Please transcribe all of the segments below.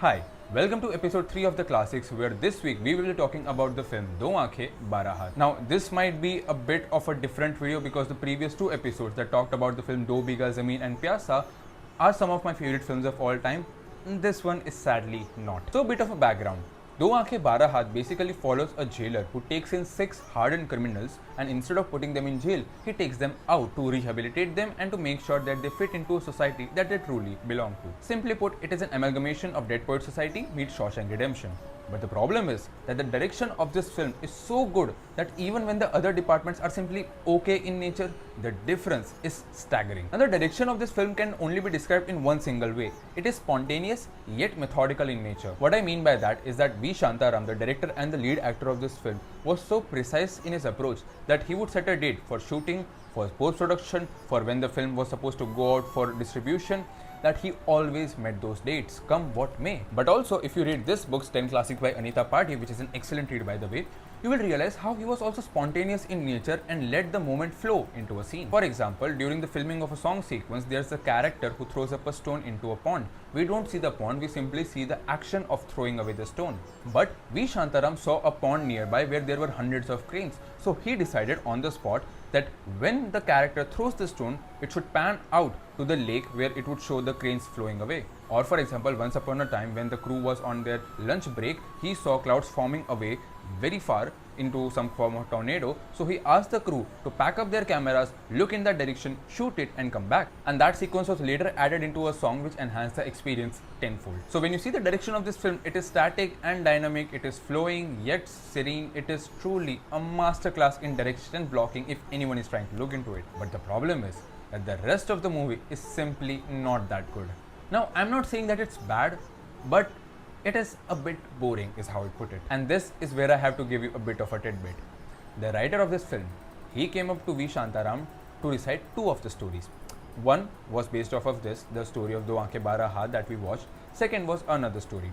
Hi, welcome to episode 3 of the classics, where this week we will be talking about the film Do Aankhen Barah Haath. Now, this might be a bit of a different video because the previous two episodes that talked about the film Do Biga Zameen and Pyasa are some of my favorite films of all time. This one is sadly not. So, a bit of a background. Do Aankhen Barah Haath basically follows a jailer who takes in 6 hardened criminals, and instead of putting them in jail, he takes them out to rehabilitate them and to make sure that they fit into a society that they truly belong to. Simply put, it is an amalgamation of Dead Poets Society meets Shawshank Redemption. But the problem is that the direction of this film is so good that even when the other departments are simply okay in nature, the difference is staggering. And the direction of this film can only be described in one single way. It is spontaneous yet methodical in nature. What I mean by that is that V. Shantaram, the director and the lead actor of this film, was so precise in his approach that he would set a date for shooting, for post-production, for when the film was supposed to go out for distribution, that he always met those dates, come what may. But also, if you read this book's 10 Classics by Anita Pathi, which is an excellent read by the way, you will realize how he was also spontaneous in nature and let the moment flow into a scene. For example, during the filming of a song sequence, there's a character who throws up a stone into a pond. We don't see the pond, we simply see the action of throwing away the stone. But V. Shantaram saw a pond nearby where there were hundreds of cranes. So he decided on the spot that when the character throws the stone, it should pan out to the lake where it would show the cranes flowing away. Or for example, once upon a time when the crew was on their lunch break, he saw clouds forming away very far into some form of tornado. So he asked the crew to pack up their cameras, look in that direction, shoot it and come back. And that sequence was later added into a song which enhanced the experience tenfold. So when you see the direction of this film, it is static and dynamic, it is flowing yet serene. It is truly a masterclass in direction and blocking if anyone is trying to look into it. But the problem is that the rest of the movie is simply not that good. Now, I'm not saying that it's bad, but it is a bit boring is how I put it. And this is where I have to give you a bit of a tidbit. The writer of this film, he came up to V. Shantaram to recite 2 of the stories. One was based off of this, the story of Do Aankhen Barah Haath that we watched. Second was another story.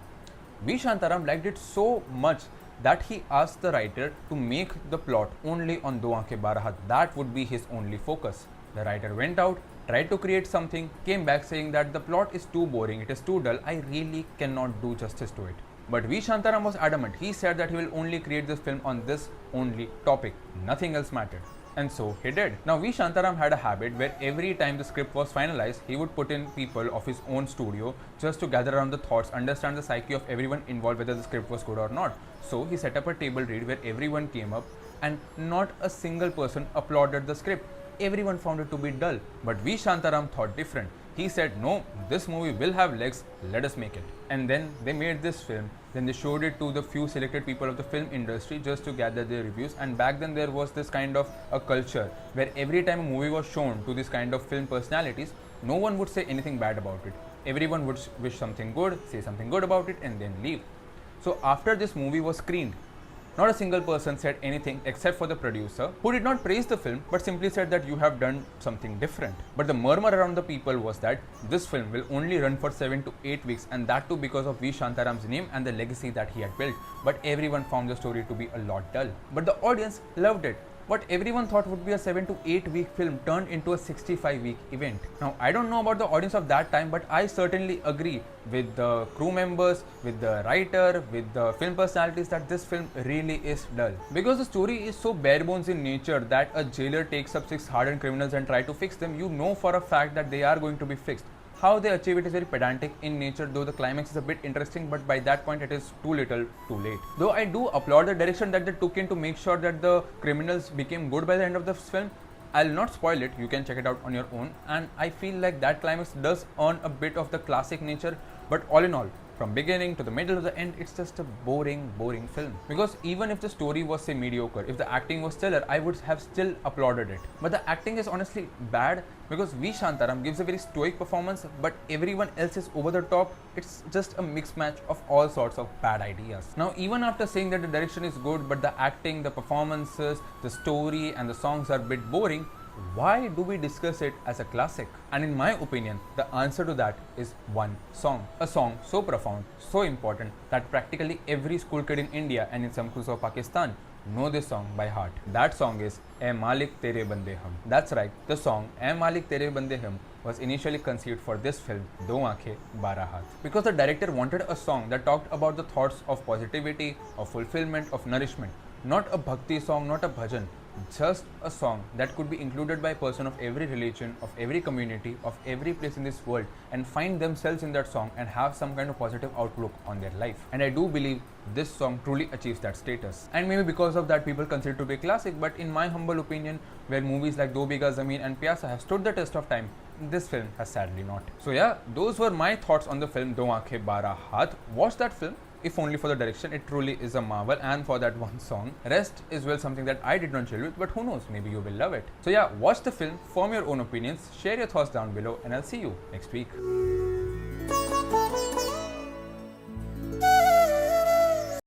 V. Shantaram liked it so much that he asked the writer to make the plot only on Do Aankhen Barah Haath. That would be his only focus. The writer went out, tried to create something, came back saying that the plot is too boring, it is too dull, I really cannot do justice to it. But V. Shantaram was adamant. He said that he will only create this film on this only topic. Nothing else mattered. And so he did. Now V. Shantaram had a habit where every time the script was finalized, he would put in people of his own studio just to gather around the thoughts, understand the psyche of everyone involved, whether the script was good or not. So he set up a table read where everyone came up and not a single person applauded the script. Everyone found it to be dull, but V. Shantaram thought different. He said, no, this movie will have legs, let us make it. And then they made this film, then they showed it to the few selected people of the film industry just to gather their reviews. And back then there was this kind of a culture where every time a movie was shown to this kind of film personalities, no one would say anything bad about it. Everyone would wish something good, say something good about it and then leave. So after this movie was screened, not a single person said anything except for the producer, who did not praise the film but simply said that you have done something different. But the murmur around the people was that this film will only run for 7 to 8 weeks, and that too because of V. Shantaram's name and the legacy that he had built. But everyone found the story to be a lot dull. But the audience loved it. What everyone thought would be a 7 to 8 week film turned into a 65-week event. Now, I don't know about the audience of that time, but I certainly agree with the crew members, with the writer, with the film personalities that this film really is dull. Because the story is so bare bones in nature that a jailer takes up 6 hardened criminals and try to fix them, you know for a fact that they are going to be fixed. How they achieve it is very pedantic in nature, though the climax is a bit interesting, but by that point it is too little, too late. Though I do applaud the direction that they took in to make sure that the criminals became good by the end of the film. I'll not spoil it, you can check it out on your own, and I feel like that climax does earn a bit of the classic nature, but all in all, from beginning to the middle to the end, it's just a boring film. Because even if the story was say mediocre, if the acting was stellar, I would have still applauded it. But the acting is honestly bad because V. Shantaram gives a very stoic performance, but everyone else is over the top. It's just a mixed match of all sorts of bad ideas. Now, even after saying that the direction is good, but the acting, the performances, the story and the songs are a bit boring, why do we discuss it as a classic? And in my opinion, the answer to that is one song. A song so profound, so important that practically every school kid in India and in some schools of Pakistan know this song by heart. That song is Malik Tere Bande Hum. That's right, the song Malik Tere Bande Hum was initially conceived for this film, Do Aankhen Barah Haath, because the director wanted a song that talked about the thoughts of positivity, of fulfillment, of nourishment. Not a bhakti song, not a bhajan, just a song that could be included by a person of every religion, of every community, of every place in this world, and find themselves in that song and have some kind of positive outlook on their life. And I do believe this song truly achieves that status. And maybe because of that, people consider it to be a classic, but in my humble opinion, where movies like Do Biga Zameen and Pyasa have stood the test of time, this film has sadly not. So yeah, those were my thoughts on the film Do Aankhen Barah Haath. Watch that film. If only for the direction, it truly is a marvel, and for that one song. Rest is well something that I did not chill with, but who knows, maybe you will love it. So yeah, watch the film, form your own opinions, share your thoughts down below, and I'll see you next week.